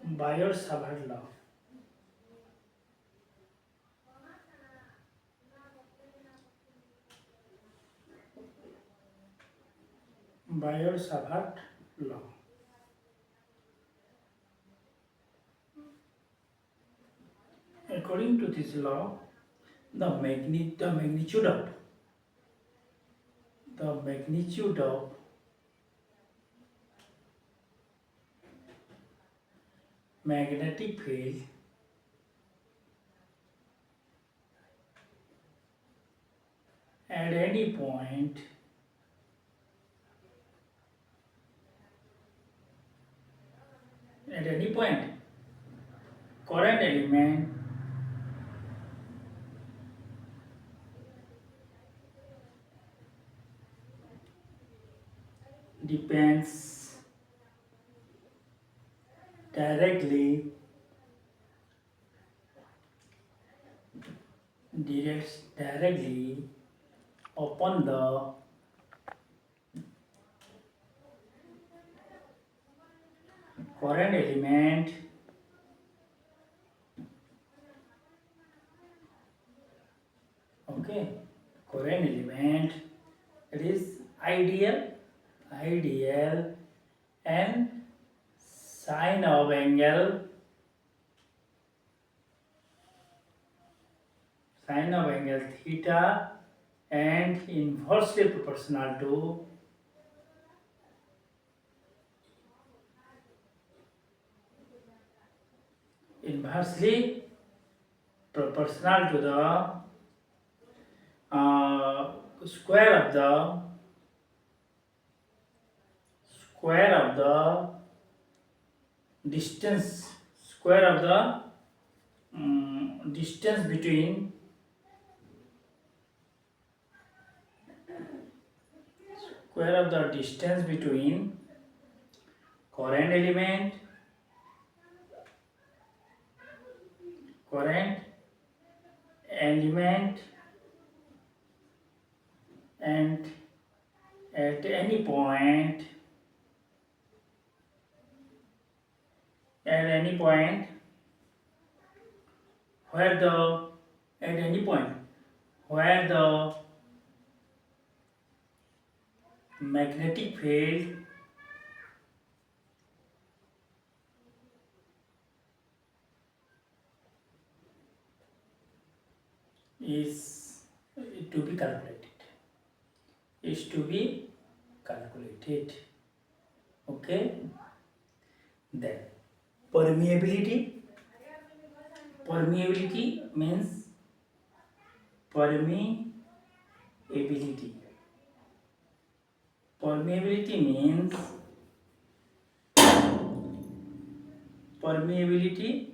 Biot-Savart law. Biot-Savart law. According to this law, the magnitude of magnetic field at any point current element depends directly upon the current element current element, it is ideal and sine of angle theta and inversely proportional to the square of the distance distance between current element and at any point where the magnetic field is to be calculated. Okay, then permeability means permeability means permeability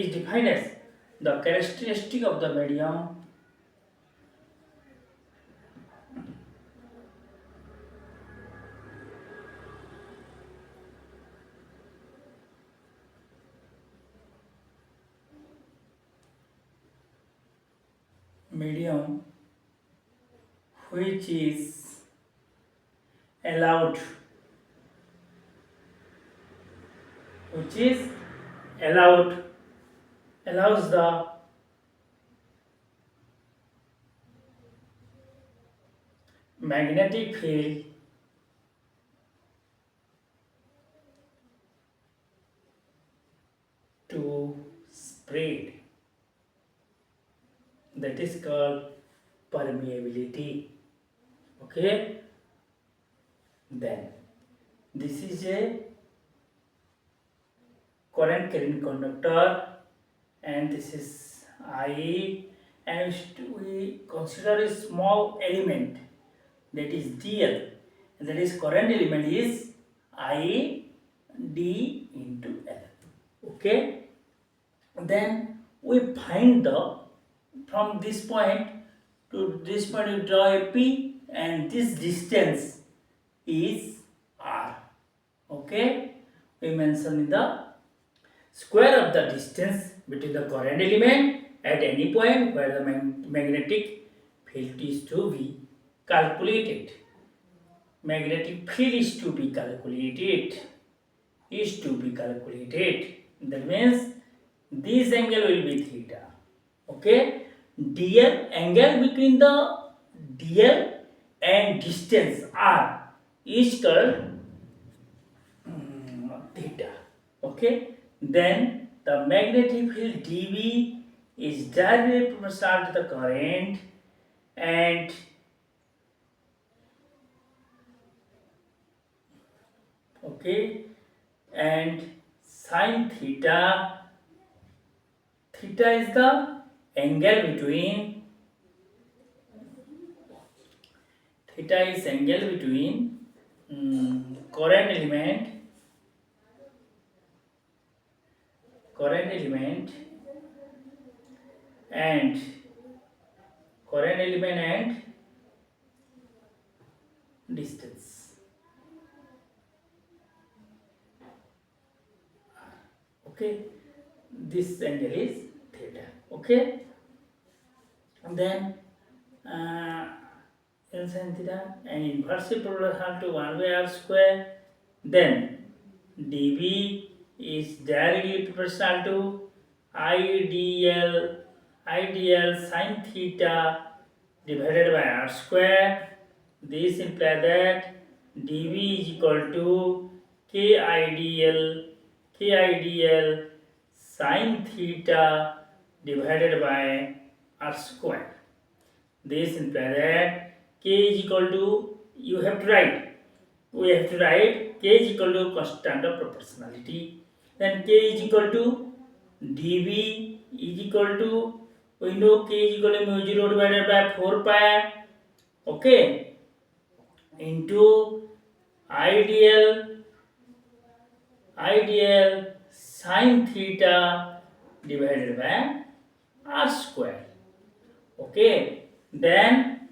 is defined as the characteristic of the medium which is allowed allows the magnetic field to spread, that is called permeability. Okay, then this is a current carrying conductor and this is I, and we consider a small element, that is dl, and that is current element is I d into L. Okay, then we find from this point to this point we draw a P and this distance is R. Okay, we mention in the square of the distance between the current element at any point where the magnetic field is to be calculated. Magnetic field is to be calculated. Is to be calculated. That means this angle will be theta. Okay. DL angle between the DL and distance R is called theta. Okay. Then the magnetic field dV is directly proportional to the current, and okay, and sine theta, theta is the angle between, theta is angle between current element and distance. Okay, this angle is theta. Okay, and then L sin theta and inversely proportional to 1 by r square. Then dV is directly proportional to IDL sin theta divided by r square. This implies that dV is equal to KIDL sin theta divided by r square. This implies that K is equal to, we have to write K is equal to constant of proportionality. Then K is equal to dV is equal to, we know K is equal to mu 0 divided by 4 pi, okay, into IDL sin theta divided by r square. Okay, then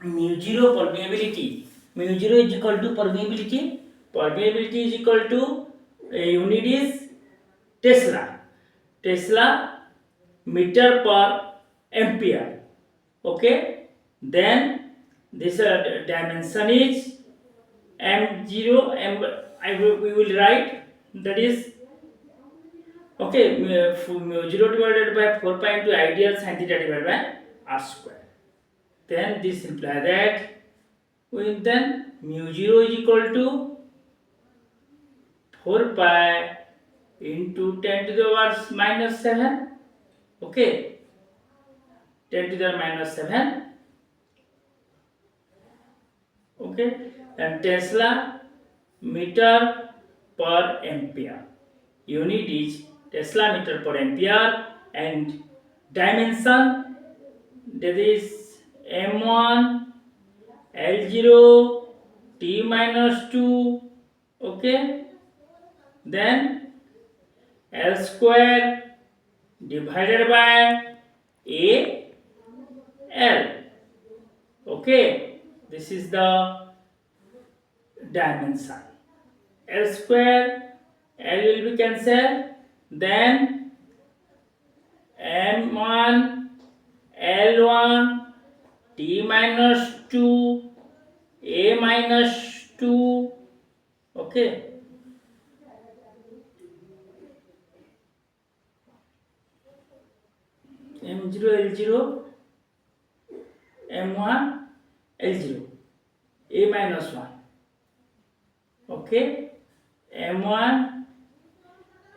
mu 0 permeability. Mu 0 is equal to permeability. Permeability is equal to, unit is Tesla meter per ampere. Okay, then this dimension is m0, we will write, that is, okay, mu 0 divided by 4 pi into ideal sin theta divided by r square. Then this implies that then mu 0 is equal to 4 pi into 10 to the power minus 7. Okay, 10 to the minus 7. Okay, and Tesla meter per ampere. Unit is Tesla meter per ampere, and dimension, that is m1 L0 t minus 2. Okay, then L square divided by A L. Okay, this is the dimension. L square, L will be cancelled. Then M1 L1 t minus 2 A minus 2. Okay, M0 L0 M1 L0 A minus 1. Okay, M1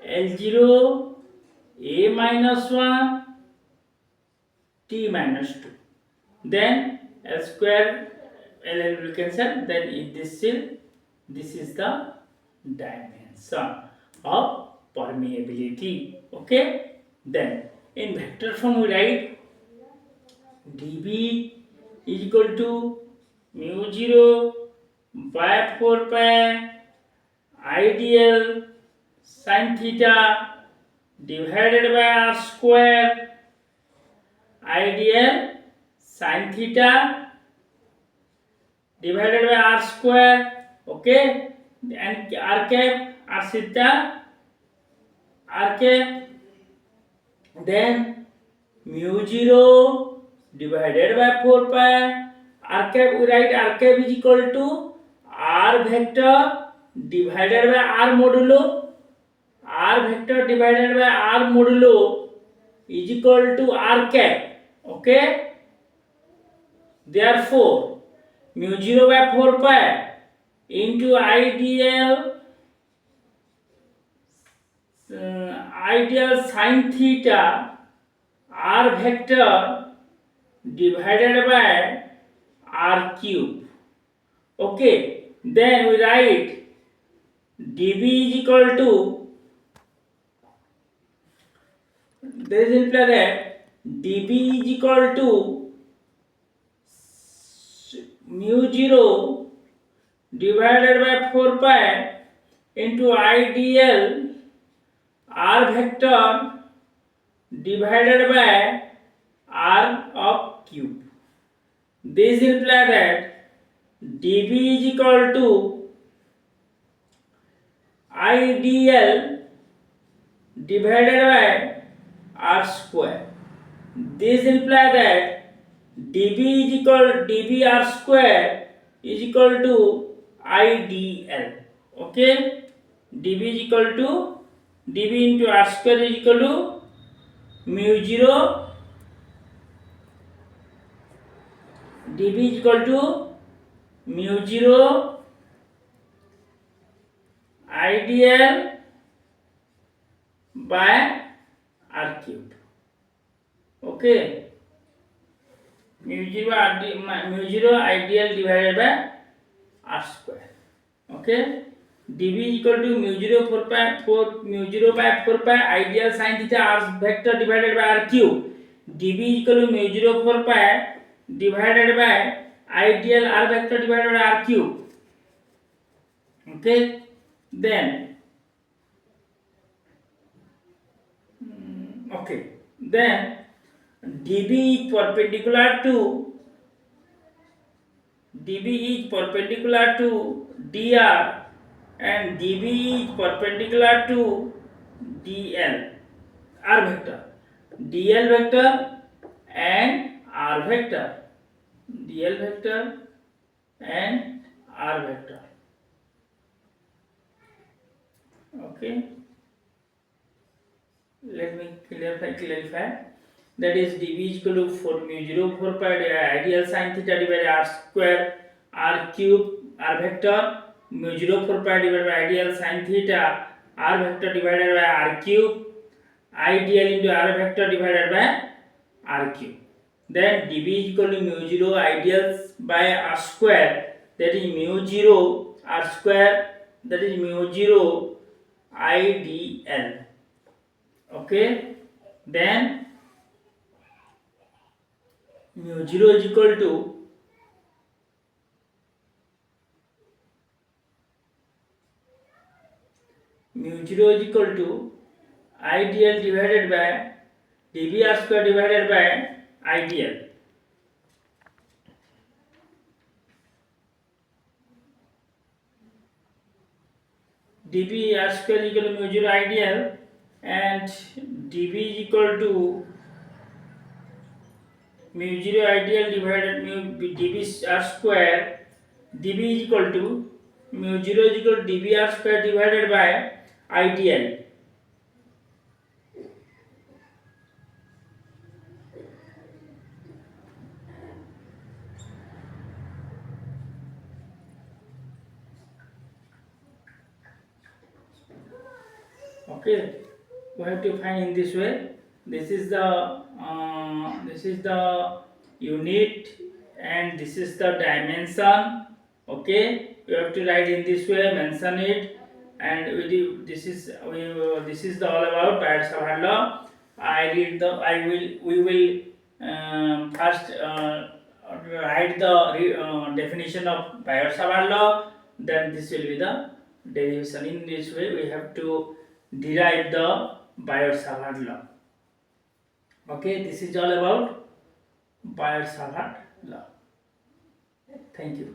L0 A minus 1 T minus 2. Then L square L will cancel. Then if this is the dimension of permeability. Okay, then in vector form we write dV is equal to mu 0 by 4 pi ideal sin theta divided by r square. Ideal sin theta divided by r square. Okay, and r r theta r cap, then mu 0 divided by 4 pi r cap. We write r cap is equal to r vector divided by r modulo. R vector divided by r modulo is equal to r cap. Okay, therefore mu 0 by 4 pi into ideal sin theta r vector divided by r cube. Okay, then we write dB is equal to, this implies that dB is equal to mu 0 divided by 4 pi into ideal r vector divided by r of cube. This implies that dB is equal to ideal divided by r square. This implies that dB r square is equal to IDL. Okay, dB is equal to dB into r square is equal to mu 0, dB is equal to mu 0 IDL by r cube. Okay, mu 0 ideal divided by r square. Okay, dB is equal to mu 0 by 4 pi ideal sin theta r vector divided by r cube. dB is equal to mu 0 4 pi divided by ideal r vector divided by r cube. Okay, then dB is perpendicular to dr and dB is perpendicular to dl r vector, dl vector and r vector, dl vector and r vector. Okay, let me clarify. That is dB is equal to mu 0 4 pi ideal sin theta divided by r square r cube r vector, mu 0 4 pi divided by ideal sin theta r vector divided by r cube, ideal into r vector divided by r cube. Then dB is equal to mu 0 ideal by r square, that is mu 0 r square, that is mu 0 IDL. Okay, then mu 0 is equal to ideal divided by dB r square divided by ideal. dB r square is equal to mu 0 ideal and dB is equal to mu 0 ideal divided mu dB r square, dB is equal to mu 0 is equal to dB r square divided by ideal. Okay, we have to find in this way. This is the unit and this is the dimension. Okay, you have to write in this way, mention it, and this is the all about Biot-Savart law. We will first write the definition of Biot-Savart law, then this will be the derivation. In this way we have to derive the Biot-Savart law. Okay, this is all about Biot-Savart law. Thank you.